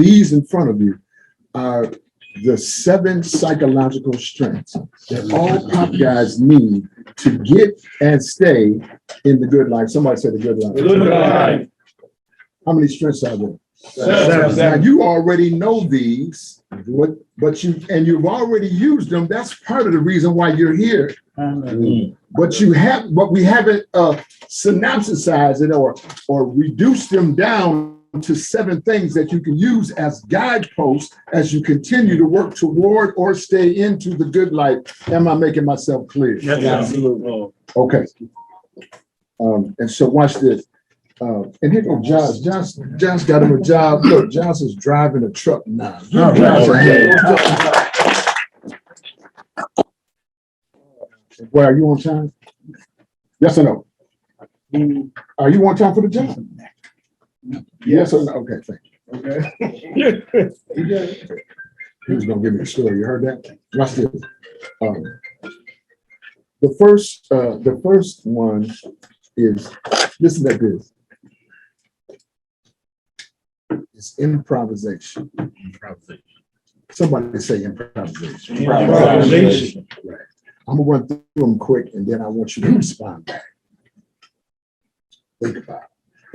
these in front of you are the 7 psychological strengths that all pop guys need to get and stay in the good life. Somebody said the good life. Good life. How many strengths are there? 7. Now you already know these, but you've already used them. That's part of the reason why you're here. But we haven't synopsisized it or reduced them down to 7 things that you can use as guideposts as you continue to work toward or stay into the good life. Am I making myself clear? Yes, absolutely. Okay. And so watch this. And here goes Josh. Josh got him a job. Look, Josh is driving a truck now. Well, are you on time? Yes or no? Are you on time for the job? Yes or no? Okay, thank you. Okay. He was gonna give me a story. You heard that? Watch this. The first one is, listen to this. It's improvisation. Somebody say improvisation. Improvisation. Right. I'm gonna run through them quick and then I want you to respond back. Think about it.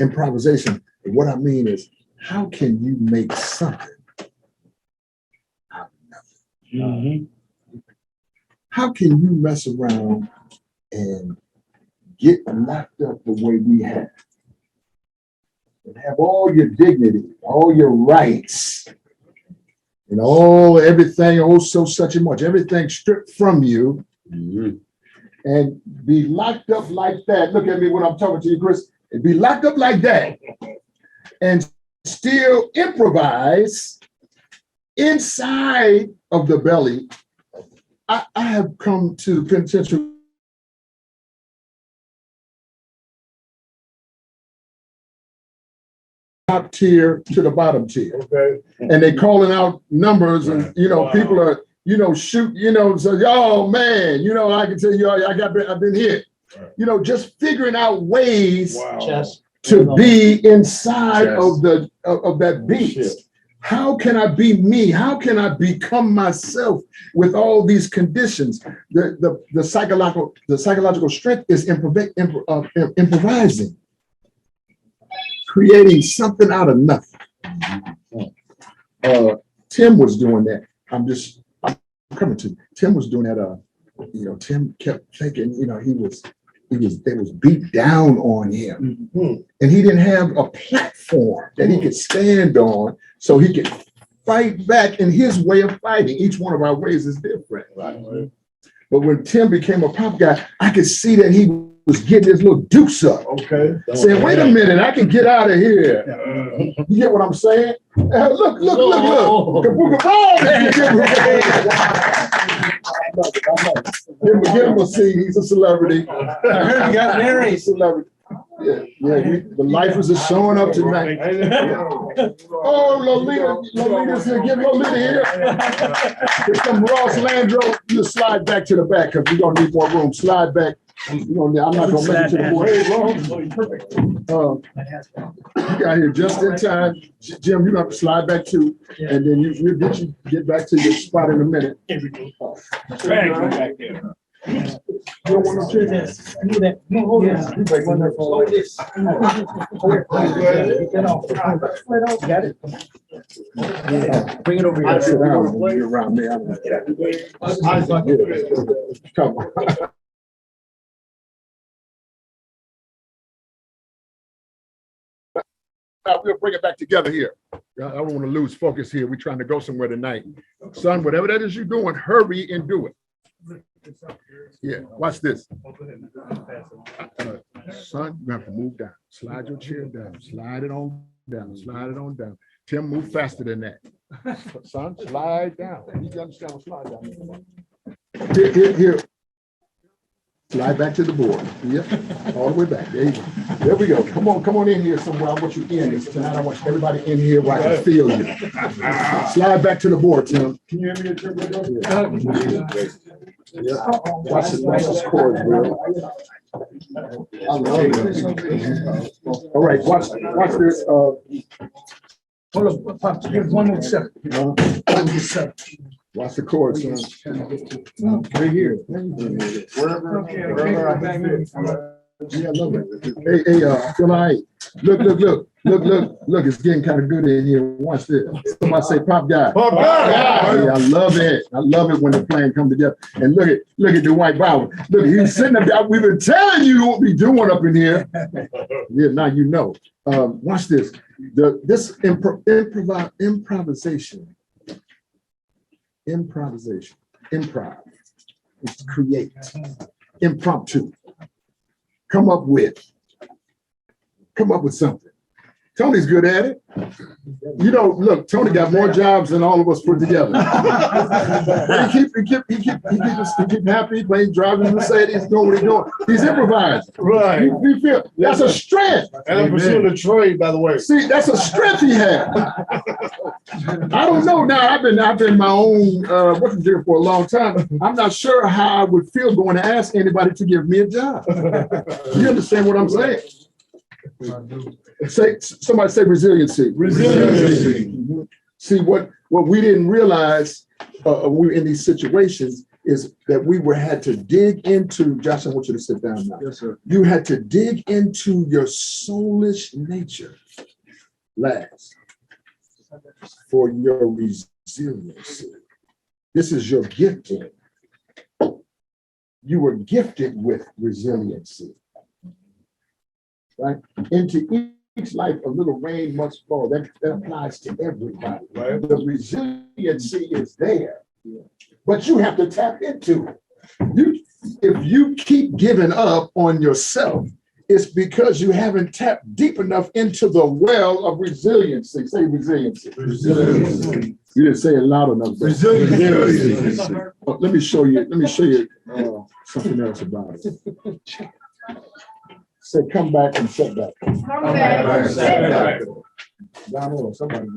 Improvisation. What I mean is, how can you make something out of nothing? How can you mess around and get locked up the way we have? And have all your dignity, all your rights, and everything, so such and much, everything stripped from you, and be locked up like that. Look at me when I'm talking to you, Chris. And be locked up like that and still improvise inside of the belly. I have come to the penitentiary top tier to the bottom tier. Okay. And they calling out numbers and, people are, shoot, so, oh man, I can tell you, I've been hit. Just figuring out ways to be inside of that beast. How can I be me? How can I become myself with all these conditions? The psychological strength is improvising, creating something out of nothing. Tim was doing that. I'm coming to Tim was doing that. Tim kept thinking, they was beat down on him, and he didn't have a platform that he could stand on, so he could fight back in his way of fighting. Each one of our ways is different. Right. But when Tim became a pop guy, I could see that he was getting his little deuce up. Okay. Saying, wait a minute, I can get out of here. You get what I'm saying? Look. Give him a seat. He's a celebrity. I heard you got married. Celebrity. Yeah. The lifers are showing up tonight. Oh, Lolita's here. Give Lolita here. Here's some Ross Landro. You slide back to the back because we're gonna need more room. Slide back. I'm not gonna make it to the board. Hey, perfect. You got here just in time. Jim, you're gonna have to slide back too, and then you get back to your spot in a minute. Back there. You don't want no chairs? Got it. Bring it over here. I sit down when you're around me. Come on. Now we'll bring it back together here. I don't want to lose focus here. We're trying to go somewhere tonight. Son, whatever that is you're doing, hurry and do it. Yeah, watch this. Son, you have to move down. Slide your chair down. Slide it on down. Slide it on down. Tim, move faster than that. Son, slide down. You understand what slide down? Here. Slide back to the board. Yep, all the way back. There you go. There we go. Come on in here somewhere. I want you in this tonight. I want everybody in here where I can feel you. Slide back to the board, Tim. Can you hear me? Yeah. Watch this chord, bro. I love this. All right, watch this. Hold up, Pop, give one more second. Watch the chords, son. Right here. Wherever I can fit. Yeah, I love it. Hey, feel all right. Look, it's getting kind of good in here. Watch this. Somebody say pop guy. Pop guy. Yeah, I love it. I love it when the plan come together. And look at the white Bible. Look, he's sitting up there. We've been telling you what we doing up in here. Yeah, now you know. Watch this. This improvisation. Improv. It's create. Impromptu. Come up with something. Tony's good at it. You know, look, Tony got more jobs than all of us put together. But he keep happy, playing, driving Mercedes, doing what he's doing. He's improvising. Right. We feel that's a strength. And I'm pursuing a trade, by the way. See, that's a strength he has. I don't know now. I've been my own working here for a long time. I'm not sure how I would feel going to ask anybody to give me a job. You understand what I'm saying? Somebody say resiliency. Resiliency. See, what we didn't realize when we were in these situations is that we had to dig into, Josh, I want you to sit down now. Yes, sir. You had to dig into your soulish nature last for your resiliency. This is your gifting. You were gifted with resiliency. Right? Into each life, a little rain must fall. That applies to everybody. Right. The resiliency is there, but you have to tap into it. If you keep giving up on yourself, it's because you haven't tapped deep enough into the well of resiliency. Say resiliency. Resiliency. You didn't say it loud enough. Resiliency. Let me show you something else about it. Say, come back and set back. Come back and set back. Down somebody.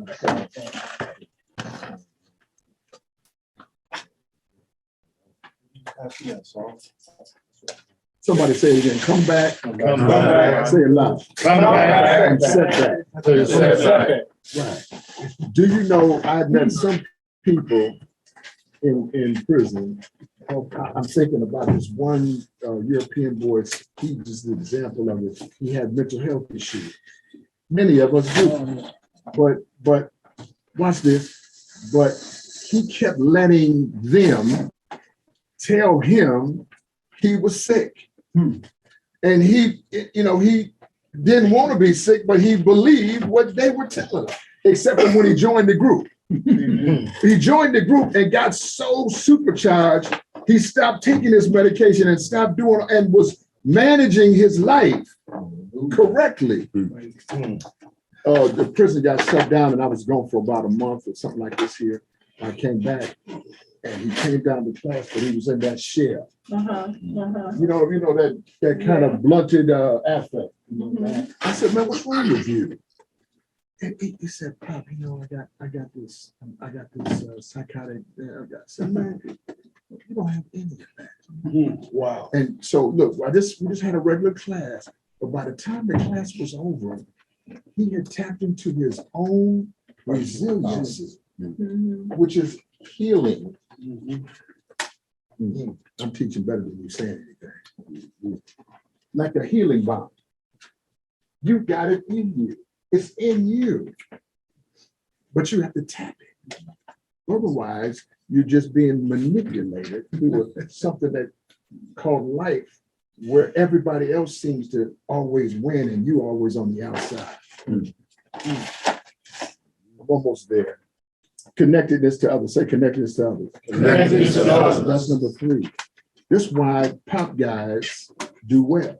Somebody say it again. Come back. Come back. Say it loud. Come back. And set back. Set back. Right. Do you know I've met some people in prison? I'm thinking about this one European boy. He just an example of it. He had mental health issues. Many of us do, but watch this. But he kept letting them tell him he was sick, and he didn't want to be sick, but he believed what they were telling him. Except for when he joined the group. He joined the group and got so supercharged, he stopped taking his medication and stopped doing and was managing his life correctly. The prison got shut down and I was gone for about a month or something like this here. I came back and he came down to class, but he was in that shell. You know that kind of blunted affect. I said, man, what's wrong with you? And he said, Pop, I got this psychotic. I said, man, you don't have any of that. Wow. And so look, we just had a regular class, but by the time the class was over, he had tapped into his own resiliency, which is healing. I'm teaching better than you saying anything. Like a healing bomb. You got it in you. It's in you. But you have to tap it. Otherwise, you're just being manipulated through something that called life, where everybody else seems to always win and you always on the outside. I'm almost there. Connectedness to others. Say connectedness to others. Connectedness to others. That's number 3. This is why pop guys do well.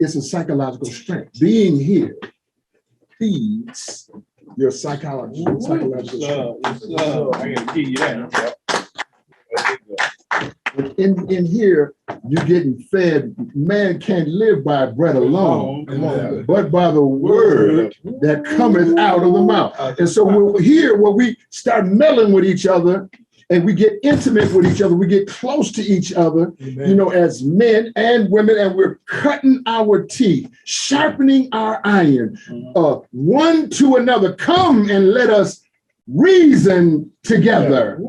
It's a psychological strength. Being here feeds your psychological strength. I can key you that. In here, you're getting fed. Man can't live by bread alone, but by the word that cometh out of the mouth. And so we're here where we start meddling with each other and we get intimate with each other. We get close to each other, you know, as men and women, and we're cutting our teeth, sharpening our iron, one to another. Come and let us reason together.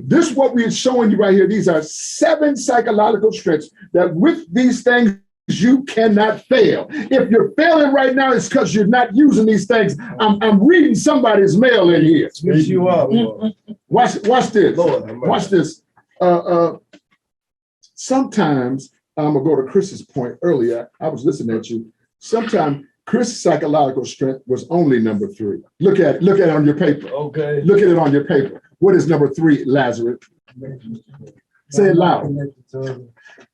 This is what we're showing you right here. These are 7 psychological strengths that with these things, you cannot fail. If you're failing right now, it's because you're not using these things. I'm reading somebody's mail in here. Yes, you are. Watch this. Lord, Watch this. Sometimes I'm gonna go to Chris's point earlier. I was listening at you. Sometimes Chris' psychological strength was only number 3. Look at it on your paper. Okay. Look at it on your paper. What is number 3, Lazarus? Say it loud.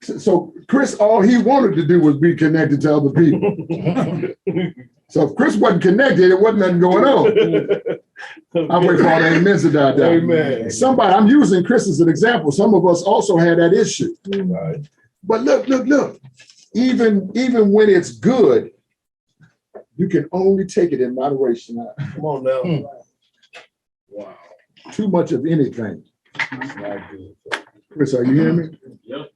So Chris, all he wanted to do was be connected to other people. So if Chris wasn't connected, it wasn't nothing going on. I wait for all the amens to die down. Amen. Somebody, I'm using Chris as an example. Some of us also had that issue. Right. But look. Even when it's good, you can only take it in moderation. Come on now. Wow. Too much of anything. Chris, are you hearing me? Yep.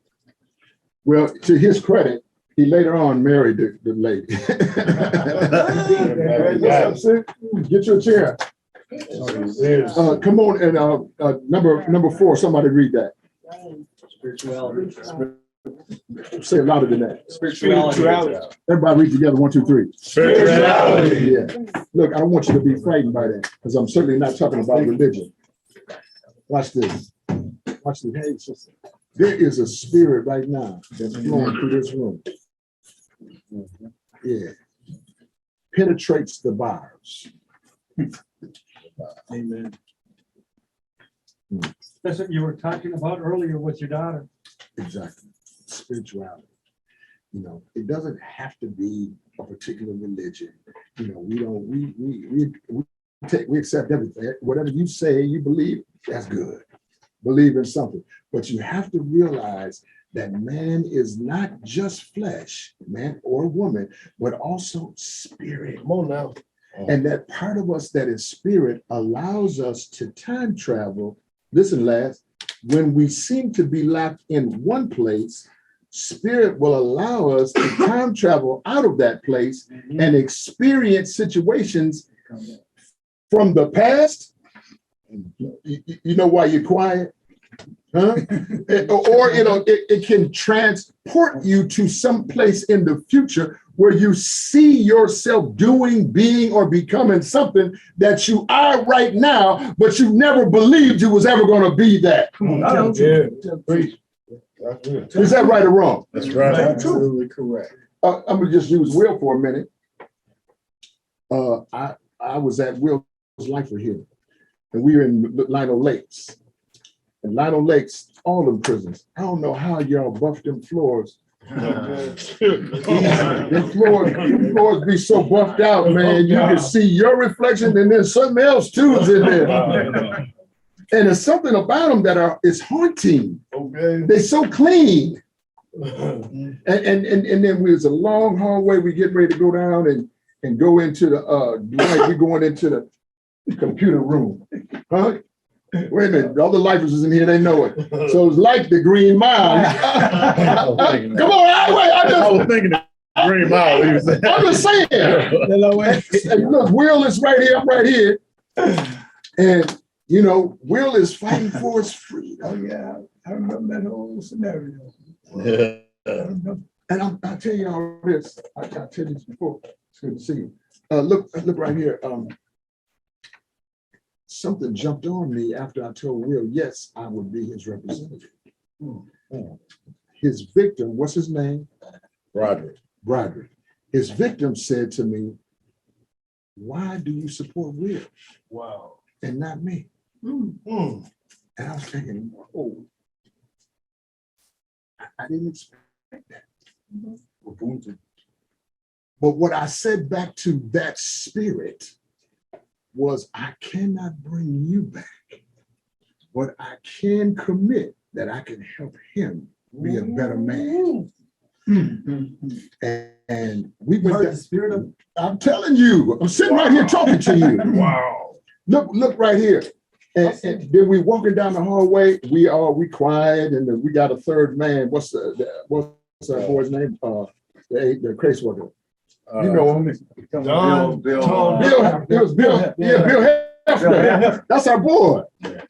Well, to his credit, he later on married the lady. Get your chair. Come on, and number 4, somebody read that. Spirituality. Say it louder than that. Spirituality. Everybody read together, 1, 2, 3. Spirituality. Yeah. Look, I don't want you to be frightened by that, because I'm certainly not talking about religion. Watch this. Watch this. Hey, sister. There is a spirit right now that's flowing through this room. Yeah. Penetrates the bars. Amen. That's what you were talking about earlier with your daughter. Exactly. Spirituality. You know, it doesn't have to be a particular religion. You know, we accept everything. Whatever you say, you believe, that's good. Believe in something. But you have to realize that man is not just flesh, man or woman, but also spirit. Come on now. And that part of us that is spirit allows us to time travel. Listen, lads, when we seem to be locked in one place, spirit will allow us to time travel out of that place and experience situations from the past. You know why you're quiet? Huh? Or it can transport you to some place in the future where you see yourself doing, being, or becoming something that you are right now, but you never believed you was ever going to be that. Is that right or wrong? That's right. Absolutely correct. I'm gonna just use Will for a minute. I was at Will's Life for Healing, and we were in Lino Lakes. And Lino Lakes, all them prisons. I don't know how y'all buff them floors. The floors be so buffed out, man. You can see your reflection, and then something else too is in there. And there's something about them that is haunting. Okay. They're so clean. And then there's a long hallway. We get ready to go down and go into the we're going into the computer room. Huh? Wait a minute, all the lifers is in here, they know it. So it's like the Green Mile. Come on, I was thinking the Green Mile. I'm just saying. And look, Will is right here, I'm right here. And you know, Will is fighting for his freedom. Oh yeah, I remember that whole scenario. And I'll tell you all this. I'll tell you this before. It's good to see you. Look right here. Something jumped on me after I told Will, yes, I would be his representative. His victim, what's his name? Broderick. His victim said to me, why do you support Will? Wow. And not me? And I was thinking, oh, I didn't expect that. But what I said back to that spirit was, I cannot bring you back, but I can commit that I can help him be a better man. And we went Heard the spirit of I'm telling you, I'm sitting right here talking to you. Wow. Look right here. And then we walking down the hallway, we quiet, and then we got a third man. What's that boy's name? The crazy worker. You know him. It was Bill. Yeah, Bill Hefner. That's our boy.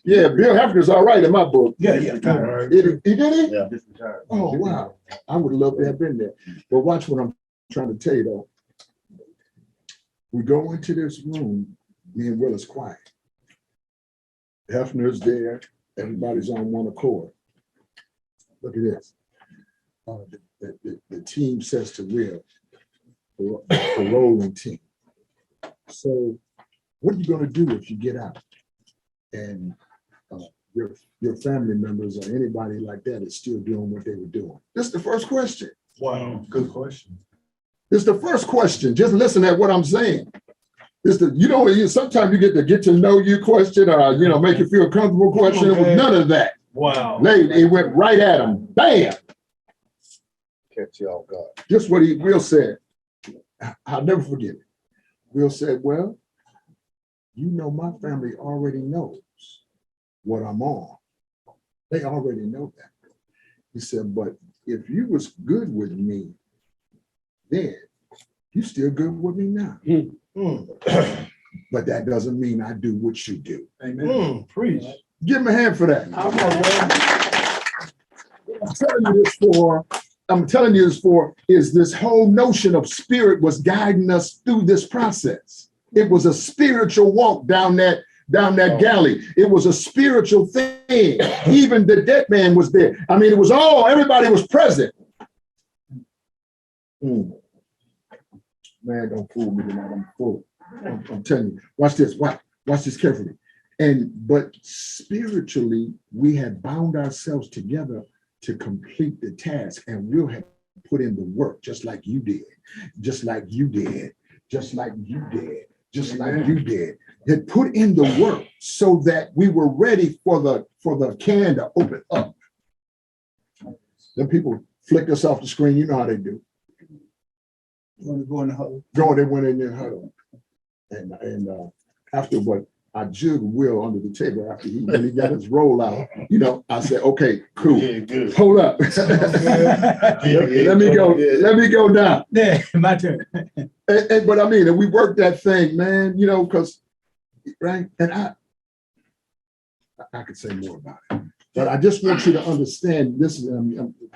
Yeah, Bill Hefner's all right in my book. Yeah. He did he? Yeah. Oh, wow. I would love to have been there. But watch what I'm trying to tell you, though. We go into this room, me and Will is quiet. Hefner's there. Everybody's on one accord. Look at this. The team says to Will, the rolling team. So what are you going to do if you get out and your family members or anybody like that is still doing what they were doing? This is the first question. Wow, good question. This is the first question. Just listen at what I'm saying. Sometimes you get to know you question or, make you feel comfortable question. It was none of that. Wow. It went right at him. Bam. Catch you off guard. Just what Will said. I'll never forget it. Will said, well, my family already knows what I'm on. They already know that. He said, but if you was good with me, then you still good with me now. But that doesn't mean I do what you do. Amen. Preach. Give him a hand for that. I'm telling you this for is this whole notion of spirit was guiding us through this process. It was a spiritual walk down that galley. It was a spiritual thing. Even the dead man was there. I mean, everybody was present. Man, don't fool me tonight. I'm full. I'm telling you. Watch this. Watch this carefully. But spiritually, we had bound ourselves together to complete the task, and we'll have put in the work just like you did, just like you did, just like you did, just like you did. Had put in the work so that we were ready for the can to open up. Then people flick us off the screen. You know how they do. Go in the huddle. They went in there and huddle. And after what I jugged Will under the table after when he got his roll out, I said, okay, cool. Yeah, good. Hold up. Let me go down. Yeah, my turn. But I mean, and we worked that thing, man, because, right? And I could say more about it. But I just want you to understand this is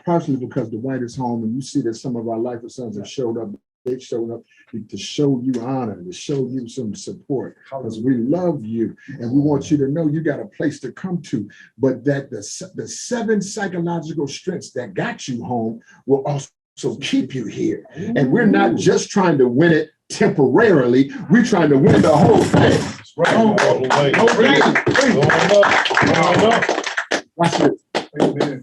partially because Dwight is home and you see that some of our life sons have showed up. They've shown up to show you honor, to show you some support, because we love you and we want you to know you got a place to come to, but that the 7 psychological strengths that got you home will also keep you here. And we're not just trying to win it temporarily, we're trying to win the whole thing. Watch this.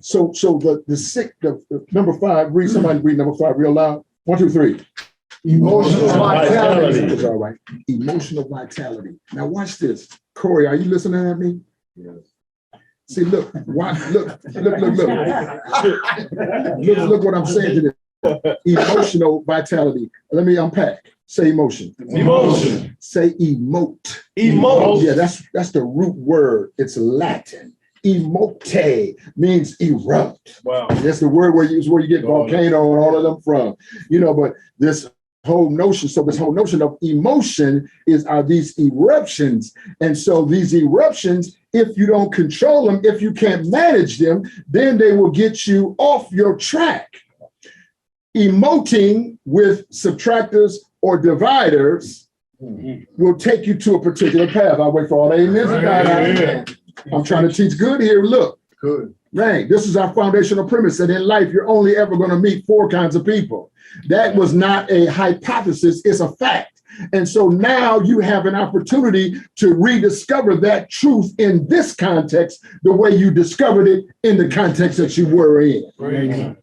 So the number 5, somebody read number 5 real loud. 1, 2, 3. Emotional vitality. It's all right. Emotional vitality. Now watch this. Corey, are you listening at me? Yes. See, look what I'm saying to this. Emotional vitality. Let me unpack. Say emotion. Emotion. Say emote. Emote. Yeah, that's the root word. It's Latin. Emote means erupt. Wow. That's the word where you get volcano and all of them from. But this whole notion of emotion are these eruptions. And so these eruptions, if you don't control them, if you can't manage them, then they will get you off your track. Emoting with subtractors or dividers will take you to a particular path. I'll wait for all the amens. I'm trying to teach good here. Look. Good. Right. This is our foundational premise that in life, you're only ever going to meet 4 kinds of people. That was not a hypothesis. It's a fact. And so now you have an opportunity to rediscover that truth in this context, the way you discovered it in the context that you were in. Amen.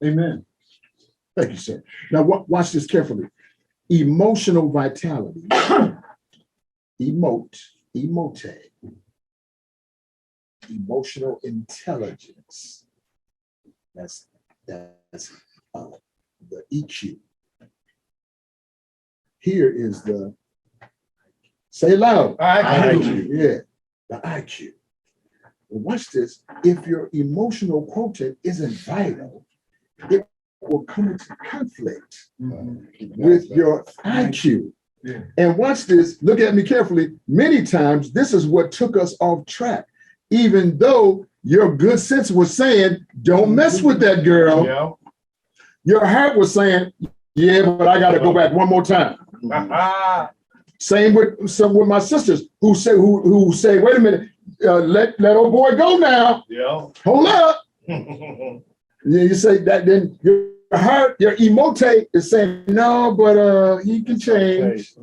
Amen. Thank you, sir. Now watch this carefully. Emotional vitality. Emote. Emotional intelligence. That's the EQ. Here is the Say loud. IQ. Yeah, the IQ. Well, watch this. If your emotional quotient isn't vital, it will come into conflict with your IQ. Yeah. And watch this. Look at me carefully. Many times, this is what took us off track. Even though your good sense was saying, don't mess with that girl. Yeah. Your heart was saying, yeah, but I got to go back one more time. Same with my sisters who say, wait a minute, let old boy go now. Yeah. Hold up. You say that, then your heart, your emote is saying, no, but he can change.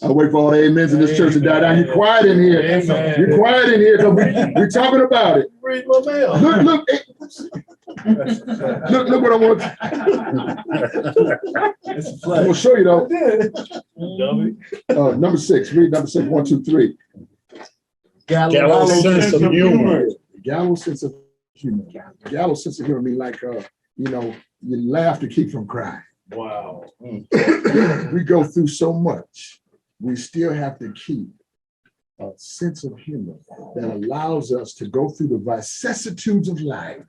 I wait for all the amens in this church to die down. You're quiet in here. Amen. You're quiet in here because we're talking about it. Read my mail. Look, look what I want. I'm gonna show you though. Number 6. Read number 6. 1, 2, 3. Gallows sense of humor. Gallows sense of humor. Gallows sense of humor mean like you laugh to keep from crying. Wow. We go through so much. We still have to keep a sense of humor that allows us to go through the vicissitudes of life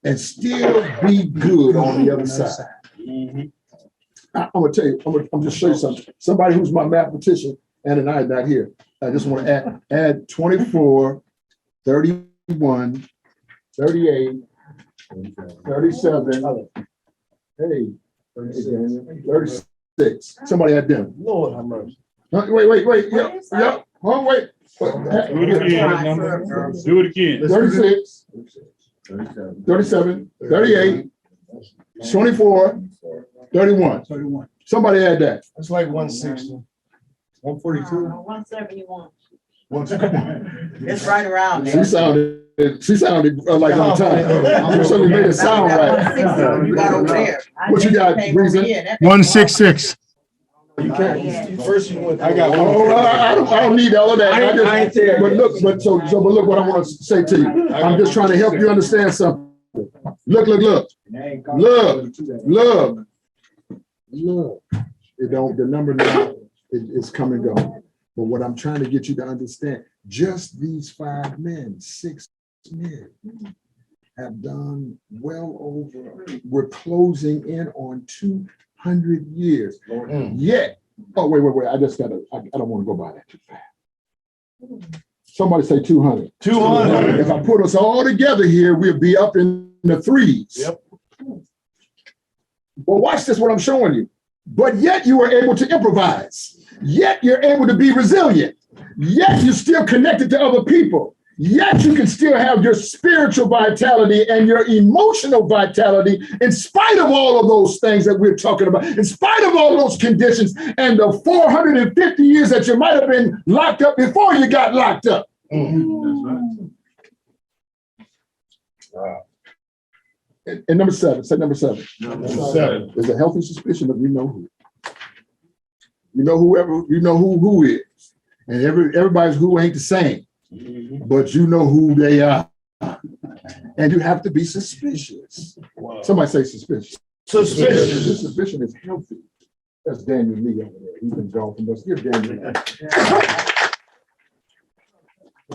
and still be good on the other side. I'm gonna tell you, I'm just show you something. Somebody who's my mathematician, and I not here. I just want to add 24, 31, 38, 37. Hey, 36. Somebody had them. Lord have mercy. Wait. Yep. Oh, wait. Do it again. Do it again. 36, 37, 38, 24, 31. 31. Somebody had that. It's like 160. 142. 171. It's right around She there. sounded like on time. She made it sound right. You got over there. What you got, Reason? 166. You can't. First you went. I don't need all of that. But look what I want to say to you. I'm just trying to help you understand something. Look. The number now is come and go. But what I'm trying to get you to understand, just these 5 men, 6 men have done well over, we're closing in on 200 years. Yet, wait, I don't want to go by that too fast. Somebody say 200. 200. If I put us all together here, we'll be up in the 3s. Yep. Well, watch this, what I'm showing you. But yet you were able to improvise. Yet you're able to be resilient. Yet you're still connected to other people. Yet you can still have your spiritual vitality and your emotional vitality in spite of all of those things that we're talking about, in spite of all those conditions and the 450 years that you might have been locked up before you got locked up. That's right. Wow. And number 7, say number 7. Number 7. There's a healthy suspicion that we know who. You know who is. And everybody's who ain't the same. But you know who they are. And you have to be suspicious. Wow. Somebody say suspicious. Suspicious. This suspicion is healthy. That's Daniel Lee over there. He's been gone from us. Give Daniel that.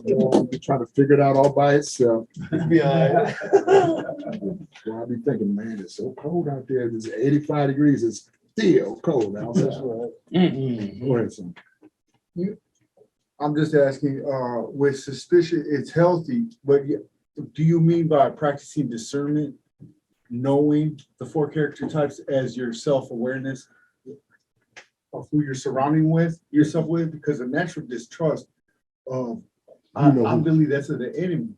You're trying to figure it out all by itself. Be all right. Well, I'll be thinking, man, it's so cold out there. It's 85 degrees. It's still cold out there. Go ahead, son. I'm just asking, with suspicion, it's healthy, but do you mean by practicing discernment, knowing the 4 character types as your self-awareness of who you're surrounding yourself with? Because a natural distrust, I believe that's the enemy.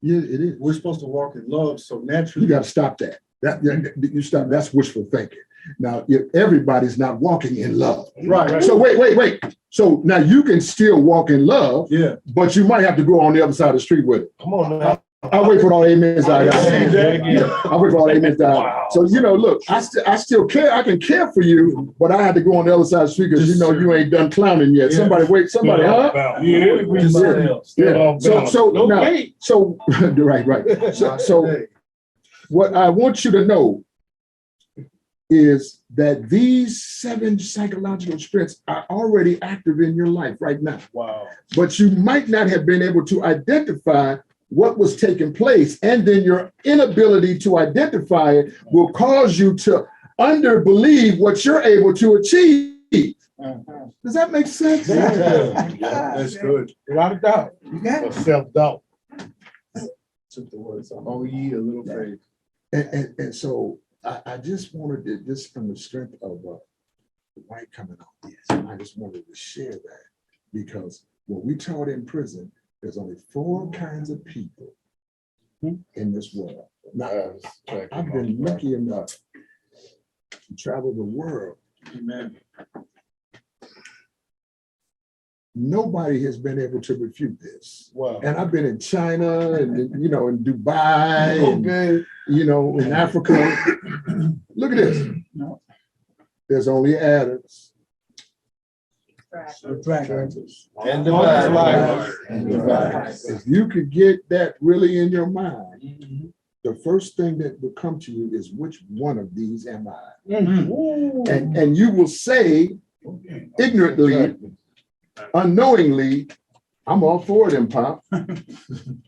Yeah, it is. We're supposed to walk in love, so You naturally. got to stop that. You stop. That's wishful thinking. Now, if everybody's not walking in love. Right. So wait. So now you can still walk in love, Yeah. but you might have to go on the other side of the street with it. Come on now. I'll wait for all the amens. I'll wait for all the amens. Wow. So, look, I still care. I can care for you, but I had to go on the other side of the street because you ain't done clowning yet. Yeah. Somebody, huh? Yeah. So now, right. So what I want you to know is that these 7 psychological strengths are already active in your life right now. Wow. But you might not have been able to identify what was taking place. And then your inability to identify it will cause you to underbelieve what you're able to achieve. Does that make sense? That's good. Without a doubt. You got it. Self-doubt. Took the words off. Oh, ye a little phrase. And so I just wanted to, just from the strength of White coming on this, I just wanted to share that because when we taught in prison, there's only 4 kinds of people in this world. Now, I've been lucky enough to travel the world. Amen. Nobody has been able to refute this. Wow. And I've been in China and, you know, in Dubai, and, Okay. you know, in Africa. Look at this. No. There's only atoms. Subtractors. And Multiply. divide. If you could get that really in your mind, the first thing that will come to you is which one of these am I? And you will say ignorantly, unknowingly, I'm all for them, Pop.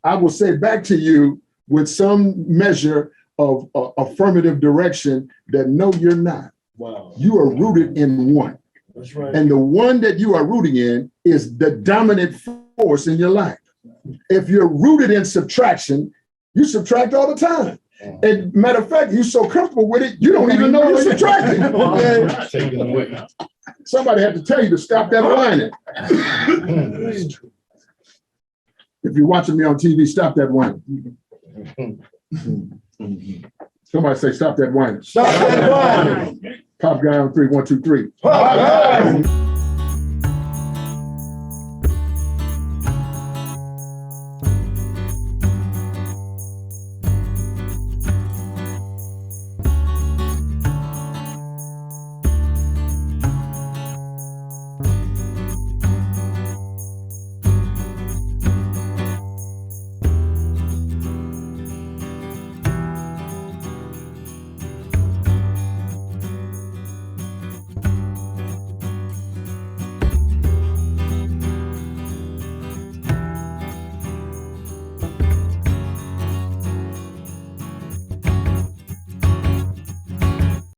I will say back to you with some measure of affirmative direction that no, you're not. Wow. You are rooted in one. That's right. And the one that you are rooting in is the dominant force in your life. If you're rooted in subtraction, you subtract all the time. And matter of fact, you're so comfortable with it, you don't even know you're subtracting. Okay? Take it away. Somebody had to tell you to stop that whining. If you're watching me on TV, stop that whining. Somebody say, stop that whining. Stop that whining. Pop guy on 3, 1, 2, 3. Pop.